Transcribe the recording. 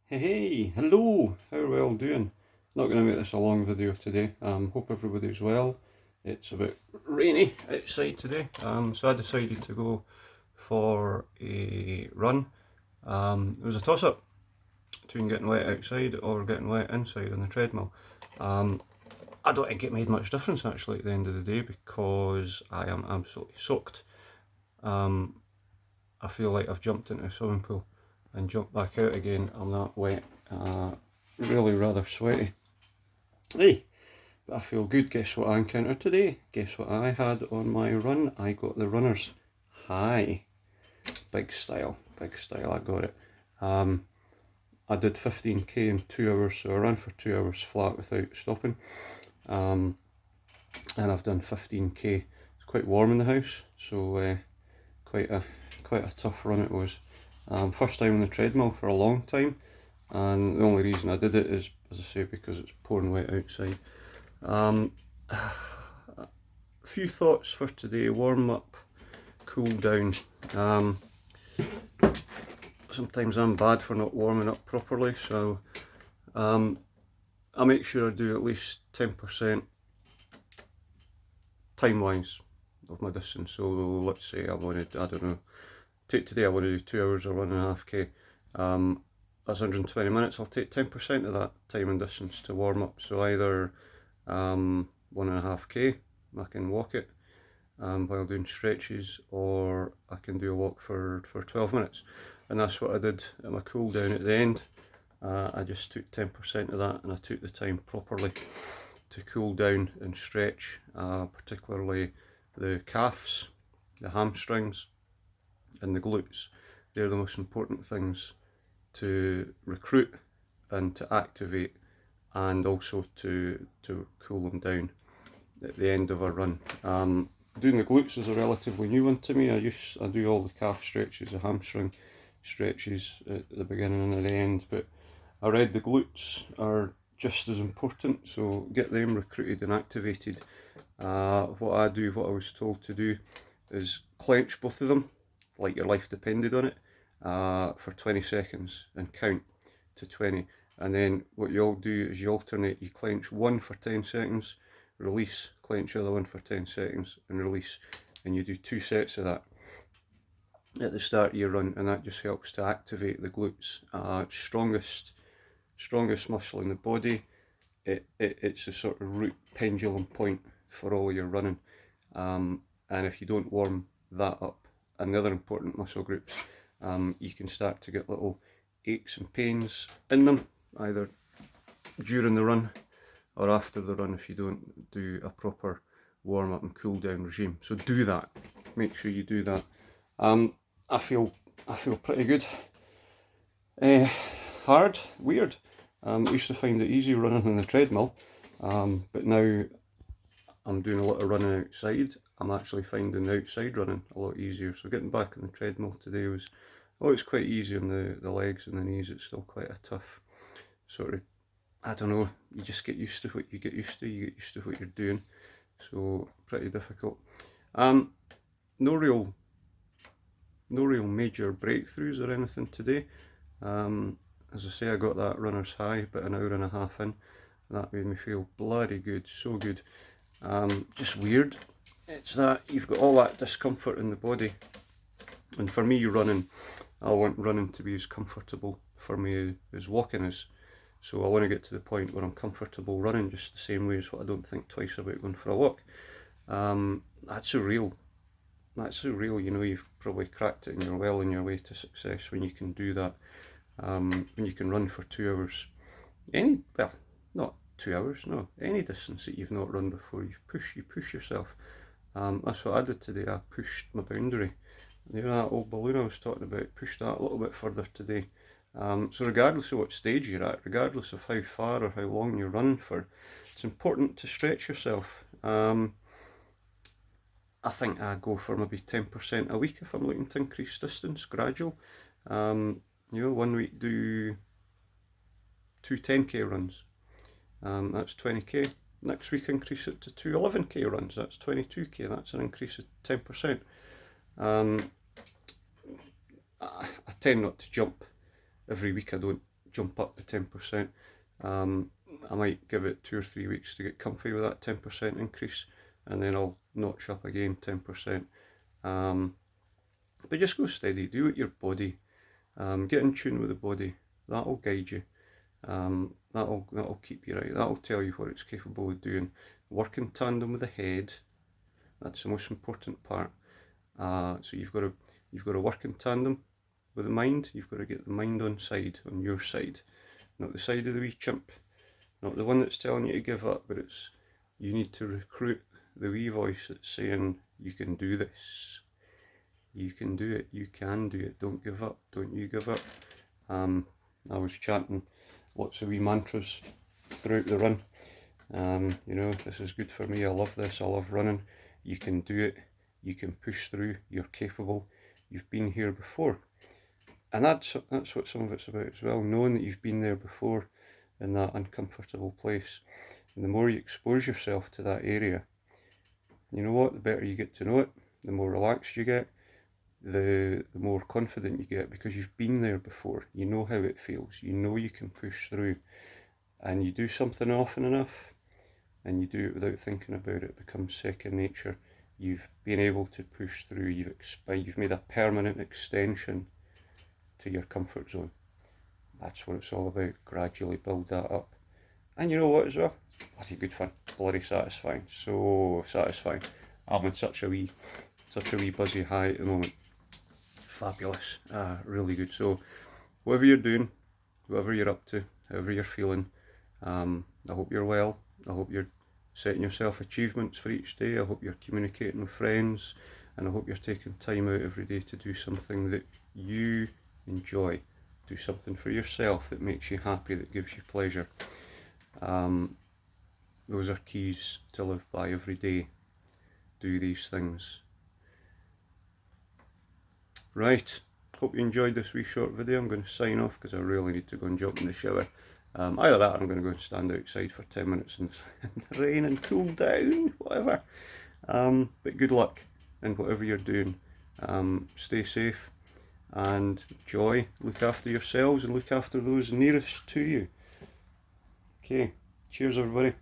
Hey, hello, how are we all doing? Not going to make this a long video today. Hope everybody's well. It's a bit rainy outside today, so I decided to go for a run. It was a toss up between getting wet outside or getting wet inside on the treadmill. I don't think it made much difference actually at the end of the day because I am absolutely soaked. I feel like I've jumped into a swimming pool and jumped back out again. I'm that wet, really rather sweaty. Hey, but I feel good. Guess what I encountered today? Guess what I had on my run? I got the runner's high. Big style, big style. I got it. I did 15k in 2 hours, so I ran for 2 hours flat without stopping. And I've done 15k. It's quite warm in the house, so quite a quite a tough run it was. First time on the treadmill for a long time, and the only reason I did it is, as I say, because it's pouring wet outside. A few thoughts for today: warm up, cool down. Sometimes I'm bad for not warming up properly, so I make sure I do at least 10% time wise of my distance. So let's say I wanted, I don't know, today I want to do 2 hours or 1.5k. That's 120 minutes. I'll take 10% of that time and distance to warm up. So either 1.5k, I can walk it while doing stretches, or I can do a walk for 12 minutes. And that's what I did at my cool down at the end. I just took 10% of that and I took the time properly to cool down and stretch, particularly the calves, the hamstrings, and the glutes. They're the most important things to recruit and to activate, and also to cool them down at the end of a run. Doing the glutes is a relatively new one to me. I do all the calf stretches, the hamstring stretches at the beginning and at the end, but I read the glutes are just as important, so get them recruited and activated. What I was told to do, is clench both of them like your life depended on it, for 20 seconds and count to 20. And then what you all do is you alternate, you clench one for 10 seconds, release, clench the other one for 10 seconds and release. And you do 2 sets of that at the start of your run, and that just helps to activate the glutes. Strongest muscle in the body. It's a sort of root pendulum point for all your running. And if you don't warm that up and the other important muscle groups, you can start to get little aches and pains in them, either during the run or after the run if you don't do a proper warm up and cool down regime. So do that. Make sure you do that. I feel pretty good. Hard, weird. I used to find it easy running on the treadmill, but now I'm doing a lot of running outside. I'm actually finding the outside running a lot easier. So getting back on the treadmill today was, it's quite easy on the legs and the knees. It's still quite a tough sort of, I don't know, you just get used to what you get used to. You get used to what you're doing. So pretty difficult. No real major breakthroughs or anything today. As I say, I got that runner's high about an hour and a half in. That made me feel bloody good, so good. Just weird. It's that you've got all that discomfort in the body, and for me, running, I want running to be as comfortable for me as walking is. So I want to get to the point where I'm comfortable running, just the same way as what I don't think twice about going for a walk. That's surreal. That's surreal. You know, you've probably cracked it and you're well on your way to success when you can do that. When you can run for 2 hours. Not 2 hours, no, any distance that you've not run before. You push yourself. That's what I did today. I pushed my boundary. You know, that old balloon I was talking about, pushed that a little bit further today. So regardless of what stage you're at, regardless of how far or how long you're running for, it's important to stretch yourself. I think I go for maybe 10% a week if I'm looking to increase distance, gradual. You know, one week do 2 10k runs, that's 20k. Next week increase it to 2 11k runs, that's 22k, that's an increase of 10%. I tend not to jump every week, I don't jump up to 10%. I might give it 2 or 3 weeks to get comfy with that 10% increase, and then I'll notch up again 10%. But just go steady, do it your body, get in tune with the body, that'll guide you, that'll keep you right, that'll tell you what it's capable of doing. Work in tandem with the head, that's the most important part. So you've got to work in tandem with the mind, you've got to get the mind on your side, not the side of the wee chimp, not the one that's telling you to give up, but you need to recruit the wee voice that's saying, you can do this, you can do it, you can do it, don't give up, don't you give up. I was chanting lots of wee mantras throughout the run. You know, this is good for me, I love this, I love running, you can do it, you can push through, you're capable, you've been here before. And that's what some of it's about as well, knowing that you've been there before in that uncomfortable place. And the more you expose yourself to that area, you know what, the better you get to know it, the more relaxed you get, the more confident you get, because you've been there before, you know how it feels, you know you can push through. And you do something often enough, and you do it without thinking about it, it becomes second nature. You've been able to push through, you've made a permanent extension to your comfort zone. That's what it's all about, gradually build that up. And you know what as well, bloody good fun, bloody satisfying, so satisfying. I'm in such a wee buzzy high at the moment, fabulous, really good. So whatever you're doing, whatever you're up to, however you're feeling, I hope you're well, I hope you're setting yourself achievements for each day, I hope you're communicating with friends, and I hope you're taking time out every day to do something that you enjoy, do something for yourself that makes you happy, that gives you pleasure. Those are keys to live by every day. Do these things. Right, hope you enjoyed this wee short video. I'm going to sign off because I really need to go and jump in the shower. Either that or I'm going to go and stand outside for 10 minutes in the rain and cool down, whatever. But good luck in whatever you're doing. Stay safe and enjoy, look after yourselves and look after those nearest to you. Okay, cheers everybody.